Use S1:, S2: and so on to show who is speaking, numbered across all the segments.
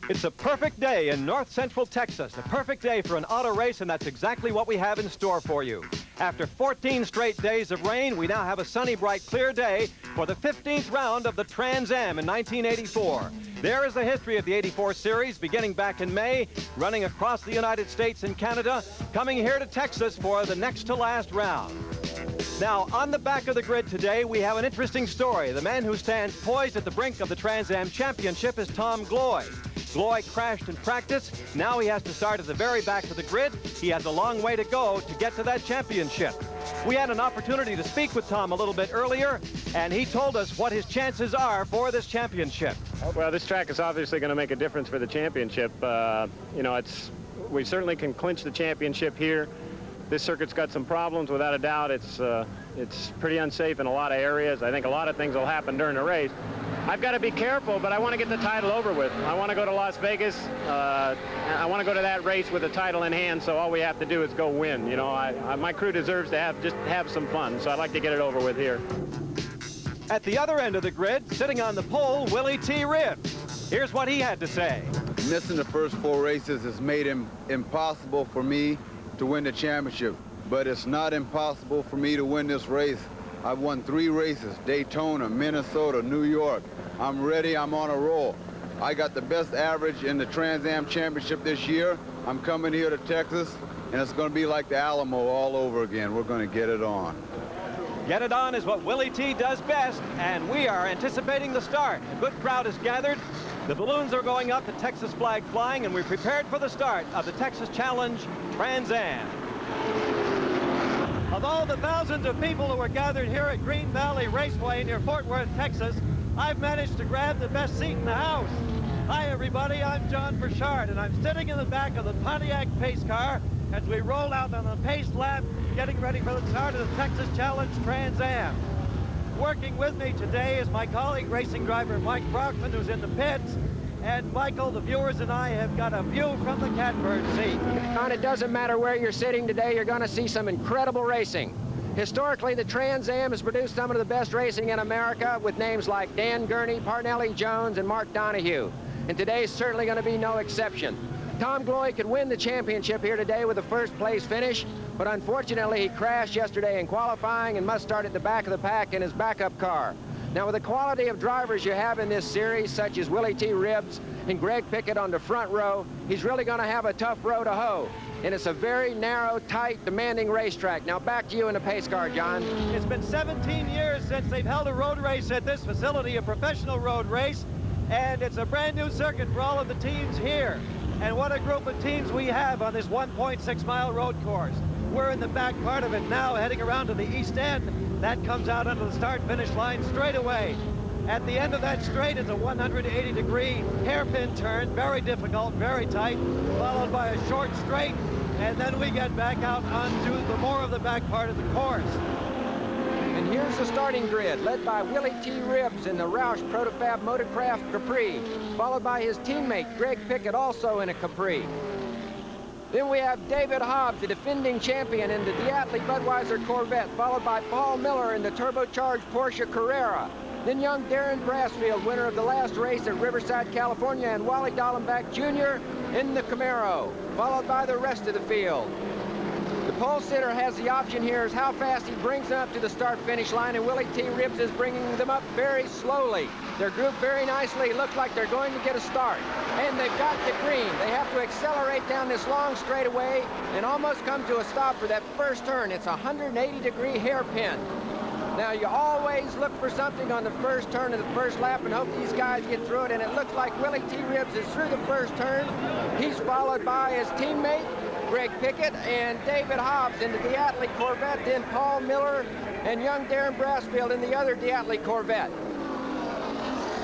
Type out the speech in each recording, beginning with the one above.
S1: It's a perfect day in north central Texas, a perfect day for an auto race, and that's exactly what we have in store for you. After 14 straight days of rain, we now have a sunny, bright, clear day for the 15th round of the Trans Am in 1984. There is the history of the 84 series, beginning back in May, running across the United States and Canada, coming here to Texas for the next to last round. Now, on the back of the grid today, we have an interesting story. The man who stands poised at the brink of the Trans Am Championship is Tom Gloy. Gloy crashed in practice. Now he has to start at the very back of the grid. He has a long way to go to get to that championship. We had an opportunity to speak with Tom a little bit earlier, and he told us what his chances are for this championship.
S2: Well, this track is obviously going to make a difference for the championship. We certainly can clinch the championship here. This circuit's got some problems, without a doubt. It's pretty unsafe in a lot of areas. I think a lot of things will happen during the race. I've got to be careful, but I want to get the title over with. I want to go to Las Vegas. I want to go to that race with the title in hand, so all we have to do is go win. You know, my crew deserves to have some fun, so I'd like to get it over with here.
S1: At the other end of the grid, sitting on the pole, Willie T. Ribbs. Here's what he had to say.
S3: Missing the first 4 races has made it impossible for me to win the championship, but it's not impossible for me to win this race. I've won 3 races: Daytona, Minnesota, New York. I'm ready. I'm on a roll. I got the best average in the Trans Am Championship this year. I'm coming here to Texas, and it's going to be like the Alamo all over again. We're going to get it on.
S1: Get it on is what Willie T. does best, and we are anticipating the start. A good crowd is gathered. The balloons are going up, the Texas flag flying, and we're prepared for the start of the Texas Challenge Trans Am. Of all the thousands of people who are gathered here at Green Valley Raceway near Fort Worth, Texas, I've managed to grab the best seat in the house. Hi, everybody. I'm John Burchard, and I'm sitting in the back of the Pontiac pace car as we roll out on the pace lap, getting ready for the start of the Texas Challenge Trans Am. Working with me today is my colleague, racing driver Mike Brockman, who's in the pits. And Michael, the viewers and I have got a view from the catbird seat.
S4: And it doesn't matter where you're sitting today, you're going to see some incredible racing. Historically, the Trans Am has produced some of the best racing in America with names like Dan Gurney, Parnelli Jones, and Mark Donahue. And today's certainly going to be no exception. Tom Gloy could win the championship here today with a first-place finish, but unfortunately he crashed yesterday in qualifying and must start at the back of the pack in his backup car. Now, with the quality of drivers you have in this series, such as Willie T. Ribbs and Greg Pickett on the front row, he's really going to have a tough row to hoe. And it's a very narrow, tight, demanding racetrack. Now, back to you in the pace car, John.
S1: It's been 17 years since they've held a road race at this facility, a professional road race, and it's a brand new circuit for all of the teams here. And what a group of teams we have on this 1.6-mile road course. We're in the back part of it now, heading around to the east end. That comes out onto the start-finish line straight away. At the end of that straight is a 180-degree hairpin turn, very difficult, very tight, followed by a short straight, and then we get back out onto the more of the back part of the course.
S4: And here's the starting grid, led by Willie T. Ribbs in the Roush Protofab Motorcraft Capri, followed by his teammate Greg Pickett, also in a Capri. Then we have David Hobbs, the defending champion, in the Diatley Budweiser Corvette, followed by Paul Miller in the turbocharged Porsche Carrera. Then young Darren Brassfield, winner of the last race at Riverside, California, and Wally Dallenbach Jr. in the Camaro, followed by the rest of the field. The pole sitter has the option here as how fast he brings them up to the start-finish line, and Willie T. Ribbs is bringing them up very slowly. They're grouped very nicely. Look like they're going to get a start. And they've got the green. They have to accelerate down this long straightaway and almost come to a stop for that first turn. It's a 180-degree hairpin. Now, you always look for something on the first turn of the first lap and hope these guys get through it, and it looks like Willie T. Ribbs is through the first turn. He's followed by his teammate, Greg Pickett, and David Hobbs in the Diatley Corvette, then Paul Miller and young Darren Brassfield in the other Diatley Corvette.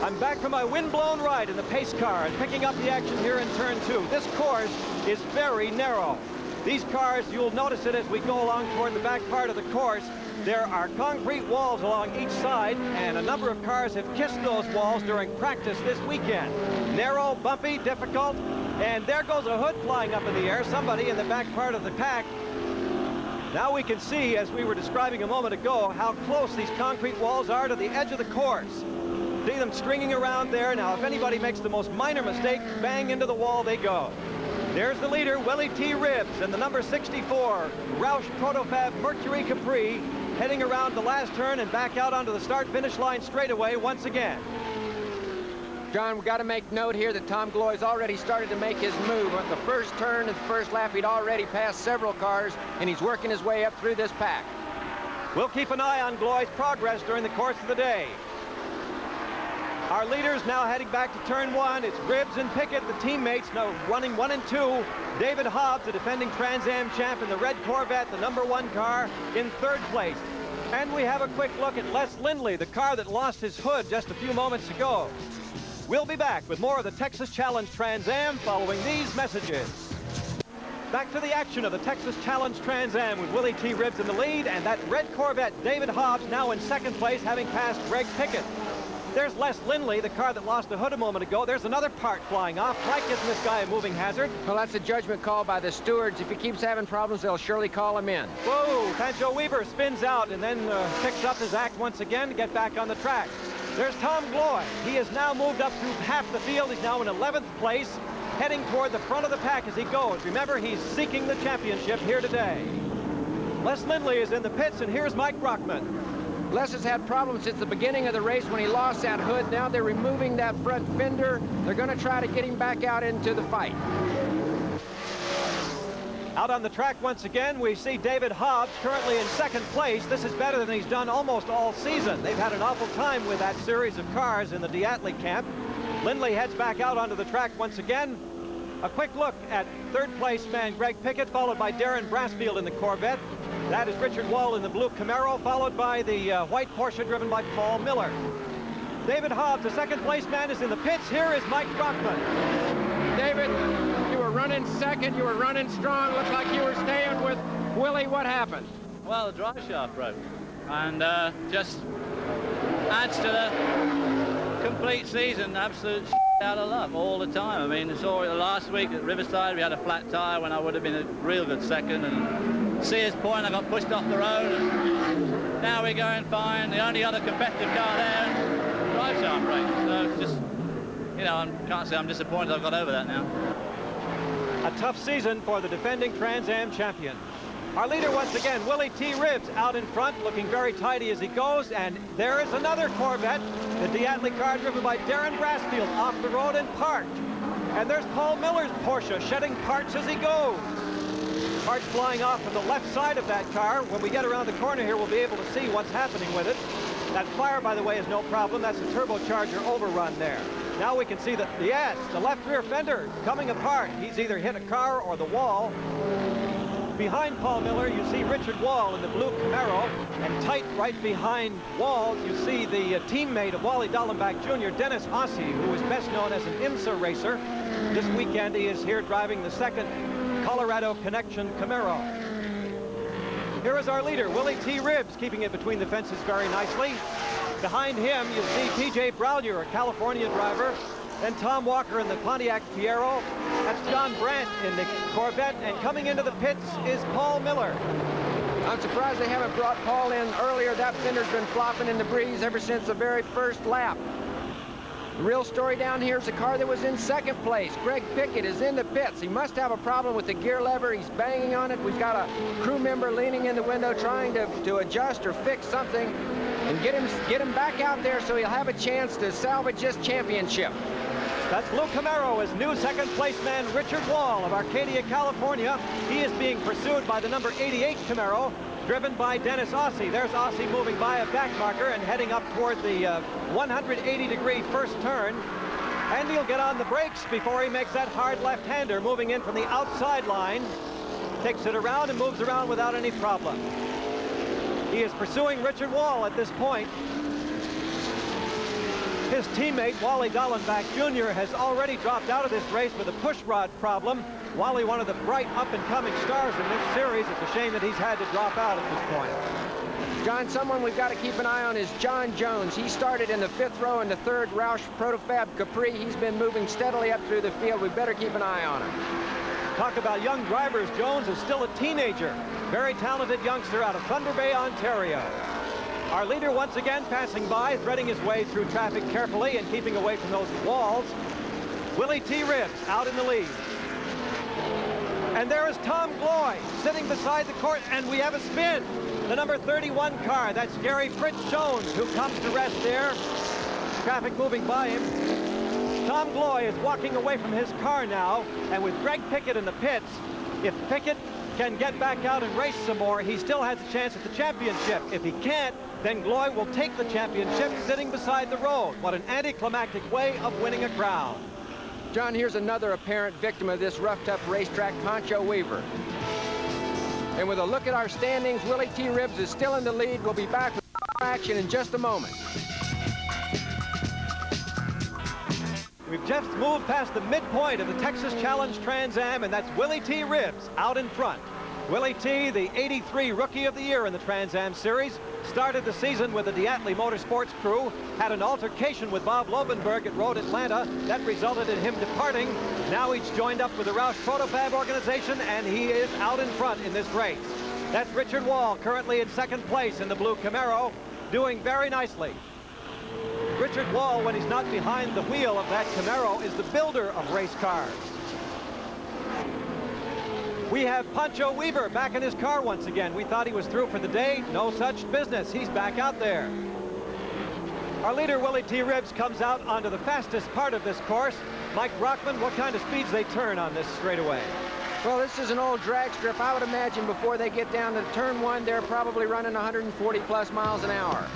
S1: I'm back from my wind-blown ride in the pace car and picking up the action here in turn 2. This course is very narrow. These cars, you'll notice it as we go along toward the back part of the course. There are concrete walls along each side, and a number of cars have kissed those walls during practice this weekend. Narrow, bumpy, difficult, and there goes a hood flying up in the air, somebody in the back part of the pack. Now we can see, as we were describing a moment ago, how close these concrete walls are to the edge of the course. See them stringing around there. Now, if anybody makes the most minor mistake, bang into the wall they go. There's the leader, Willie T. Ribbs, and the number 64, Roush Protofab Mercury Capri, heading around the last turn and back out onto the start-finish line straightaway once again.
S4: John, we've got to make note here that Tom Gloy's already started to make his move. On the first turn and the first lap, he'd already passed several cars, and he's working his way up through this pack.
S1: We'll keep an eye on Gloy's progress during the course of the day. Our leaders now heading back to turn 1. It's Ribbs and Pickett, the teammates, now running 1 and 2. David Hobbs, the defending Trans Am champ in the red Corvette, the number 1 car, in 3rd place. And we have a quick look at Les Lindley, the car that lost his hood just a few moments ago. We'll be back with more of the Texas Challenge Trans Am following these messages. Back to the action of the Texas Challenge Trans Am with Willie T. Ribbs in the lead, and that red Corvette, David Hobbs, now in 2nd place, having passed Greg Pickett. There's Les Lindley, the car that lost the hood a moment ago. There's another part flying off. Mike, isn't this guy a moving hazard?
S4: Well, that's a judgment call by the stewards. If he keeps having problems, they'll surely call him in.
S1: Whoa, Pancho Weaver spins out and then picks up his act once again to get back on the track. There's Tom Gloy. He has now moved up through half the field. He's now in 11th place, heading toward the front of the pack as he goes. Remember, he's seeking the championship here today. Les Lindley is in the pits, and here's Mike Brockman.
S4: Les has had problems since the beginning of the race when he lost that hood. Now they're removing that front fender. They're going to try to get him back out into the fight.
S1: Out on the track once again, we see David Hobbs currently in 2nd place. This is better than he's done almost all season. They've had an awful time with that series of cars in the Diatley camp. Lindley heads back out onto the track once again. A quick look at 3rd place man Greg Pickett, followed by Darren Brassfield in the Corvette. That is Richard Wall in the blue Camaro, followed by the white Porsche driven by Paul Miller. David Hobbs, the 2nd place man, is in the pits. Here is Mike Brockman.
S4: David, you were running 2nd. You were running strong. Looked like you were staying with Willie. What happened?
S5: Well, the drive shaft broke, and just adds to the complete season. Absolute out of luck all the time. I mean, I saw it last week at Riverside. We had a flat tire when I would have been a real good 2nd, and Sears Point, I got pushed off the road, and now we're going fine. The only other competitive car there, drive shaft break. So just, you know, I can't say I'm disappointed I've got over that now.
S1: A tough season for the defending Trans Am champion. Our leader once again, Willie T. Ribbs, out in front, looking very tidy as he goes, and there is another Corvette, the Diatley car driven by Darren Brassfield, off the road and parked. And there's Paul Miller's Porsche shedding parts as he goes. Parts flying off from the left side of that car. When we get around the corner here, we'll be able to see what's happening with it. That fire, by the way, is no problem. That's a turbocharger overrun there. Now we can see that, yes, the left rear fender coming apart. He's either hit a car or the wall. Behind Paul Miller, you see Richard Wall in the blue Camaro, and tight right behind Wall, you see the teammate of Wally Dallenbach Jr., Dennis Ossie, who is best known as an IMSA racer. This weekend he is here driving the 2nd Colorado Connection Camaro. Here is our leader, Willie T. Ribbs, keeping it between the fences very nicely. Behind him, you see P.J. Browlier, a California driver. Then Tom Walker in the Pontiac Fiero. That's John Brandt in the Corvette. And coming into the pits is Paul Miller.
S4: I'm surprised they haven't brought Paul in earlier. That fender's been flopping in the breeze ever since the very first lap. The real story down here is the car that was in 2nd place. Greg Pickett is in the pits. He must have a problem with the gear lever. He's banging on it. We've got a crew member leaning in the window trying to adjust or fix something and get him back out there so he'll have a chance to salvage this championship.
S1: That's blue Camaro is new 2nd place man Richard Wall of Arcadia, California. He is being pursued by the number 88 Camaro, driven by Dennis Ossie. There's Ossie moving by a back marker and heading up toward the 180-degree first turn. And he'll get on the brakes before he makes that hard left-hander, moving in from the outside line. Takes it around and moves around without any problem. He is pursuing Richard Wall at this point. His teammate, Wally Dallenbach Jr., has already dropped out of this race with a push rod problem. Wally, one of the bright up-and-coming stars in this series. It's a shame that he's had to drop out at this point.
S4: John, someone we've got to keep an eye on is John Jones. He started in the 5th row in the 3rd Roush Protofab Capri. He's been moving steadily up through the field. We better keep an eye on him.
S1: Talk about young drivers. Jones is still a teenager. Very talented youngster out of Thunder Bay, Ontario. Our leader once again passing by, threading his way through traffic carefully and keeping away from those walls. Willie T. Ribbs out in the lead. And there is Tom Gloy sitting beside the court, and we have a spin. The number 31 car, that's Gary Fritz Jones, who comes to rest there. Traffic moving by him. Tom Gloy is walking away from his car now, and with Greg Pickett in the pits, if Pickett can get back out and race some more, he still has a chance at the championship. If he can't, then Gloy will take the championship sitting beside the road. What an anticlimactic way of winning a crown.
S4: John, here's another apparent victim of this roughed-up racetrack, Pancho Weaver. And with a look at our standings, Willie T. Ribbs is still in the lead. We'll be back with action in just a moment.
S1: We've just moved past the midpoint of the Texas Challenge Trans Am, and that's Willie T. Ribbs out in front. Willie T., the '83 Rookie of the Year in the Trans Am Series, started the season with the Diatley Motorsports crew, had an altercation with Bob Lobenberg at Road Atlanta. That resulted in him departing. Now he's joined up with the Roush Protofab organization, and he is out in front in this race. That's Richard Wall, currently in second place in the blue Camaro, doing very nicely. Richard Wall, when he's not behind the wheel of that Camaro, is the builder of race cars. We have Pancho Weaver back in his car once again. We thought he was through for the day. No such business. He's back out there. Our leader, Willie T. Ribbs, comes out onto the fastest part of this course. Mike Brockman, what kind of speeds they turn on this straightaway?
S4: Well, this is an old drag strip. I would imagine before they get down to turn one, they're probably running 140+ miles an hour.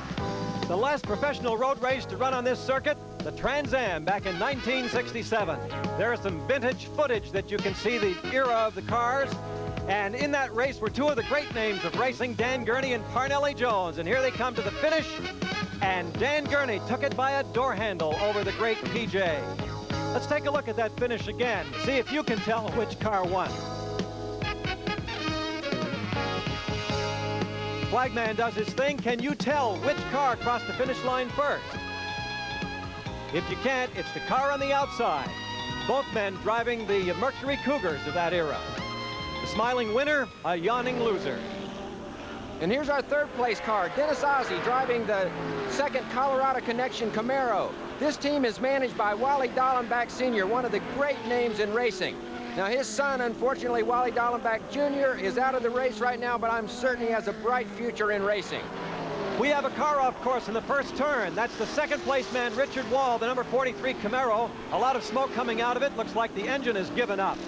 S1: The last professional road race to run on this circuit, the Trans Am, back in 1967. There is some vintage footage that you can see the era of the cars. And in that race were two of the great names of racing, Dan Gurney and Parnelli Jones. And here they come to the finish. And Dan Gurney took it by a door handle over the great PJ. Let's take a look at that finish again. See if you can tell which car won. Flagman does his thing. Can you tell which car crossed the finish line first? If you can't, it's the car on the outside. Both men driving the Mercury Cougars of that era. The smiling winner, a yawning loser.
S4: And here's our third place car, Dennis Ozzie, driving the second Colorado Connection Camaro. This team is managed by Wally Dallenbach Sr., one of the great names in racing. Now, his son, unfortunately, Wally Dallenbach Jr., is out of the race right now, but I'm certain he has a bright future in racing.
S1: We have a car off course in the first turn. That's the second place man, Richard Wall, the number 43 Camaro. A lot of smoke coming out of it. Looks like the engine has given up.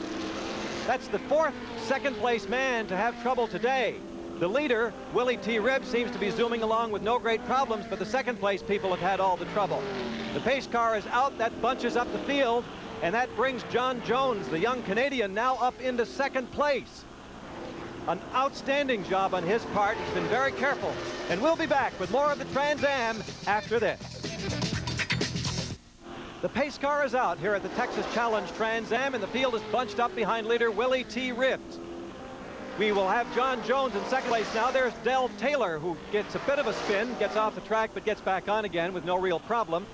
S1: That's the fourth second place man to have trouble today. The leader, Willie T. Ribbs, seems to be zooming along with no great problems, but the second place people have had all the trouble. The pace car is out. That bunches up the field, and that brings John Jones, the young Canadian, now up into second place. An outstanding job on his part. He's been very careful. And we'll be back with more of the Trans Am after this. The pace car is out here at the Texas Challenge Trans Am, and the field is bunched up behind leader Willie T. Ribbs. We will have John Jones in second place now. There's Del Taylor, who gets a bit of a spin, gets off the track, but gets back on again with no real problem.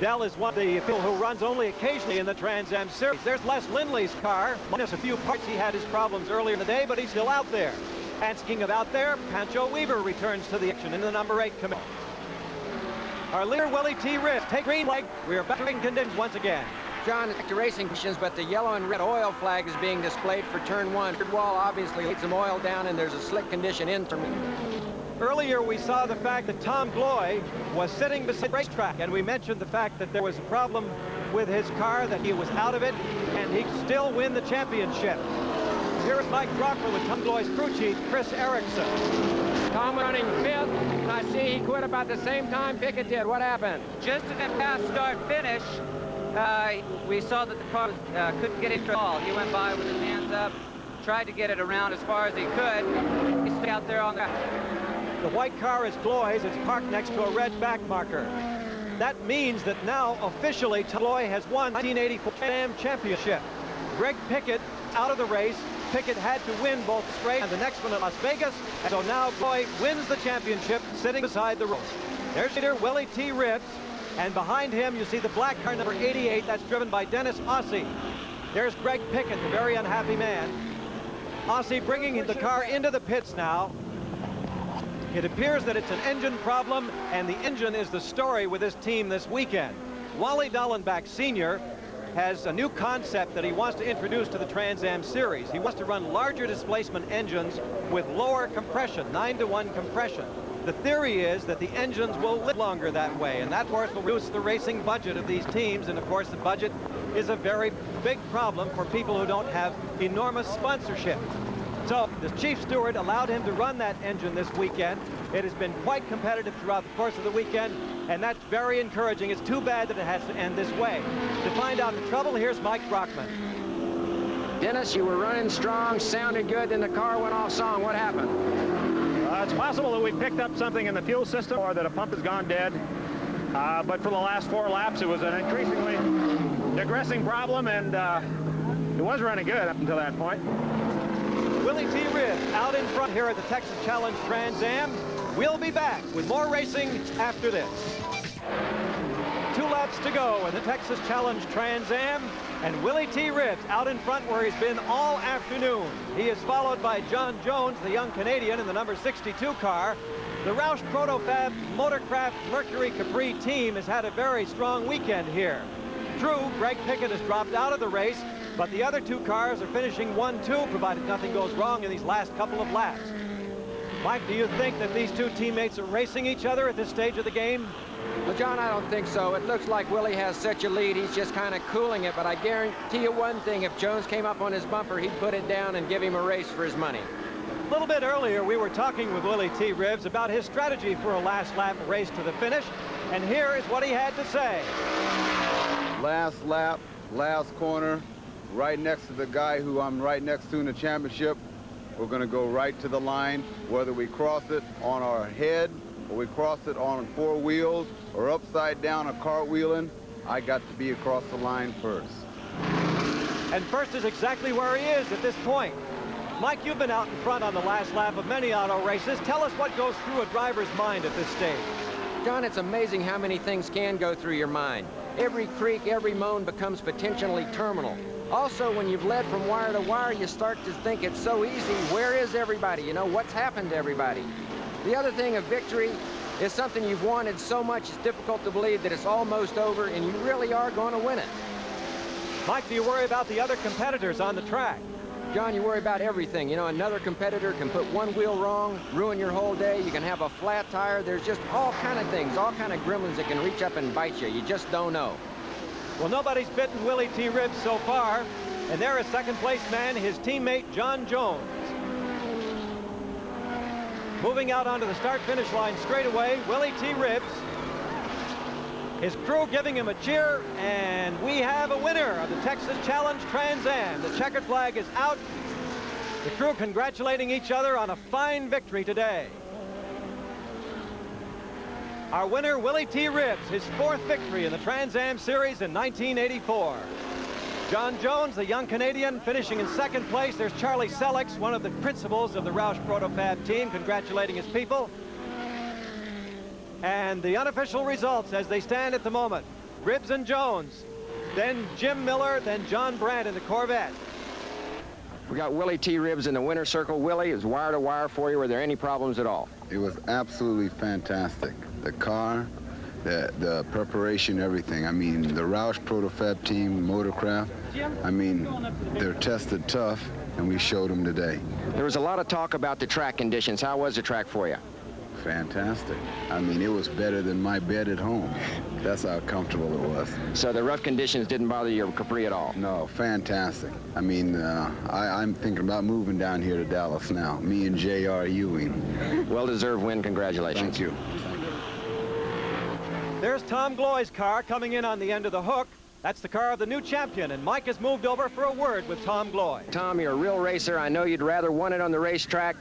S1: Del is one of the people who runs only occasionally in the Trans Am Series. There's Les Lindley's car. Minus a few parts, he had his problems earlier in the day, but he's still out there. And speaking of out there, Pancho Weaver returns to the action in the number 8 Camaro. Our leader, Willie T. Ribbs, take green flag. We are back in conditions once again.
S4: John, back to racing conditions, but the yellow and red oil flag is being displayed for turn one. Richard Wall obviously laid some oil down, and there's a slick condition in turn.
S1: Earlier, we saw the fact that Tom Gloy was sitting beside the racetrack, and we mentioned the fact that there was a problem with his car, that he was out of it, and he could still win the championship. Here is Mike Brockman with Tom Gloy's crew chief, Chris Erickson.
S4: Tom running fifth. I see he quit about the same time Pickett did. What happened?
S6: Just at past start-finish, we saw that the car couldn't get into all. He went by with his hands up, tried to get it around as far as he could. He stayed out there on the...
S1: The white car is Gloy's. It's parked next to a red back marker. That means that now officially Gloy has won the 1984 Trans Am Championship. Greg Pickett out of the race. Pickett had to win both straight and the next one at Las Vegas. And so now Gloy wins the championship sitting beside the road. There's leader Willie T. Ribbs. And behind him you see the black car number 88. That's driven by Dennis Ozzie. There's Greg Pickett, the very unhappy man. Ozzie bringing the car into the pits now. It appears that it's an engine problem, and the engine is the story with this team this weekend. Wally Dallenbach Sr. has a new concept that he wants to introduce to the Trans Am Series. He wants to run larger displacement engines with lower compression, 9-to-1 compression. The theory is that the engines will live longer that way, and that, of course, will reduce the racing budget of these teams. And, of course, the budget is a very big problem for people who don't have enormous sponsorship. So the chief steward allowed him to run that engine this weekend. It has been quite competitive throughout the course of the weekend, and that's very encouraging. It's too bad that it has to end this way. To find out the trouble, here's Mike Brockman.
S4: Dennis, you were running strong, sounded good, then the car went off song. What happened?
S2: It's possible that we picked up something in the fuel system or that a pump has gone dead. But for the last 4 laps, it was an increasingly digressing problem, and it was running good up until that point.
S1: Willie T. Ribbs out in front here at the Texas Challenge Trans Am. We'll be back with more racing after this. 2 laps to go in the Texas Challenge Trans Am, and Willie T. Ribbs out in front where he's been all afternoon. He is followed by John Jones, the young Canadian, in the number 62 car. The Roush Protofab Motorcraft Mercury Capri team has had a very strong weekend here. True, Greg Pickett has dropped out of the race, but the other 2 cars are finishing 1-2, provided nothing goes wrong in these last couple of laps. Mike, do you think that these 2 teammates are racing each other at this stage of the game?
S4: Well, John, I don't think so. It looks like Willie has such a lead, he's just kind of cooling it, but I guarantee you one thing, if Jones came up on his bumper, he'd put it down and give him a race for his money.
S1: A little bit earlier, we were talking with Willie T. Ribbs about his strategy for a last lap race to the finish, and here is what he had to say.
S3: Last lap, last corner, right next to the guy who I'm right next to in the championship. We're going to go right to the line, whether we cross it on our head or we cross it on 4 wheels or upside down or cartwheeling. I got to be across the line first.
S1: And first is exactly where he is at this point. Mike, you've been out in front on the last lap of many auto races. Tell us what goes through a driver's mind at this stage.
S4: John, it's amazing how many things can go through your mind. Every creak, every moan becomes potentially terminal. Also, when you've led from wire to wire, you start to think it's so easy. Where is everybody? You know, what's happened to everybody? The other thing, a victory is something you've wanted so much, it's difficult to believe that it's almost over and you really are going to win it.
S1: Mike, do you worry about the other competitors on the track?
S4: John, you worry about everything. You know, another competitor can put 1 wheel wrong, ruin your whole day. You can have a flat tire. There's just all kind of things, all kind of gremlins that can reach up and bite you. You just don't know.
S1: Well, nobody's bitten Willie T. Ribbs so far, and there is second place man, his teammate John Jones. Moving out onto the start-finish line straight away, Willie T. Ribbs. His crew giving him a cheer, and we have a winner of the Texas Challenge Trans Am. The checkered flag is out. The crew congratulating each other on a fine victory today. Our winner, Willie T. Ribbs, his 4th victory in the Trans Am Series in 1984. John Jones, the young Canadian, finishing in 2nd place. There's Charlie Sellex, one of the principals of the Roush Protofab team, congratulating his people. And the unofficial results as they stand at the moment. Ribbs and Jones, then Jim Miller, then John Brandt in the Corvette.
S4: We got Willie T. Ribbs in the winner's circle. Willie, is wire to wire for you. Were there any problems at all?
S3: It was absolutely fantastic. The car, the preparation, everything. I mean, the Roush Protofab team, Motorcraft, I mean, they're tested tough, and we showed them today.
S4: There was a lot of talk about the track conditions. How was the track for you?
S3: Fantastic. I mean, it was better than my bed at home. That's how comfortable it was.
S4: So the rough conditions didn't bother your Capri at all?
S3: No, fantastic. I mean, I'm thinking about moving down here to Dallas now. Me and J.R. Ewing.
S4: Well-deserved win. Congratulations.
S3: Thank you.
S1: There's Tom Gloy's car coming in on the end of the hook. That's the car of the new champion, and Mike has moved over for a word with Tom Gloy.
S4: Tom, you're a real racer. I know you'd rather won it on the racetrack.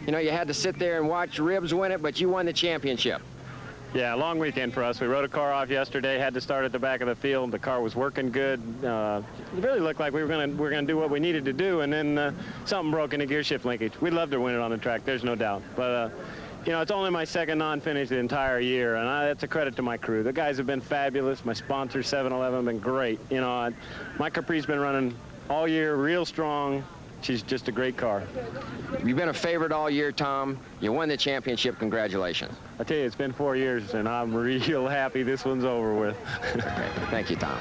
S4: You know, you had to sit there and watch Ribbs win it, but you won the championship.
S2: Yeah, long weekend for us. We rode a car off yesterday, had to start at the back of the field. The car was working good. It really looked like we were gonna do what we needed to do, and then something broke in the gear shift linkage. We'd love to win it on the track, there's no doubt. But you know, it's only my 2nd non-finish the entire year, and that's a credit to my crew. The guys have been fabulous. My sponsor, 7-Eleven, have been great. You know, my Capri's been running all year, real strong. she's just a great car.
S4: You've been a favorite all year, Tom. You won the championship. Congratulations.
S2: I tell you, it's been 4 years, and I'm real happy this one's over with.
S4: Thank you, Tom.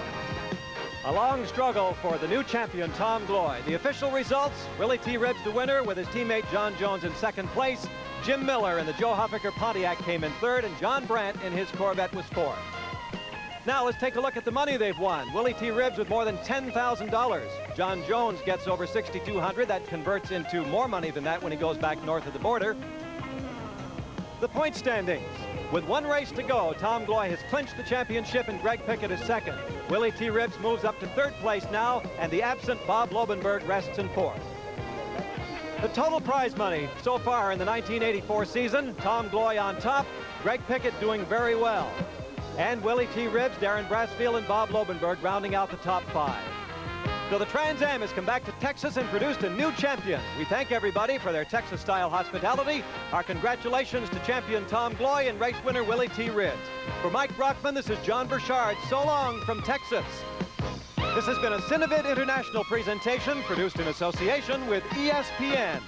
S1: A long struggle for the new champion, Tom Gloy. The official results, Willie T. Ribbs the winner with his teammate John Jones in second place. Jim Miller in the Joe Huffaker Pontiac came in third, and John Brandt in his Corvette was fourth. Now let's take a look at the money they've won. Willie T. Ribbs with more than $10,000. John Jones gets over $6,200. That converts into more money than that when he goes back north of the border. The point standings. With one race to go, Tom Gloy has clinched the championship and Greg Pickett is second. Willie T. Ribbs moves up to third place now, and the absent Bob Lobenberg rests in fourth. The total prize money so far in the 1984 season, Tom Gloy on top, Greg Pickett doing very well. And Willie T. Ribbs, Darren Brassfield, and Bob Lobenberg rounding out the top five. So the Trans Am has come back to Texas and produced a new champion. We thank everybody for their Texas-style hospitality. Our congratulations to champion Tom Gloy and race winner Willie T. Ribbs. For Mike Brockman, this is John Burchard. So long from Texas. This has been a Cinevid International presentation produced in association with ESPN.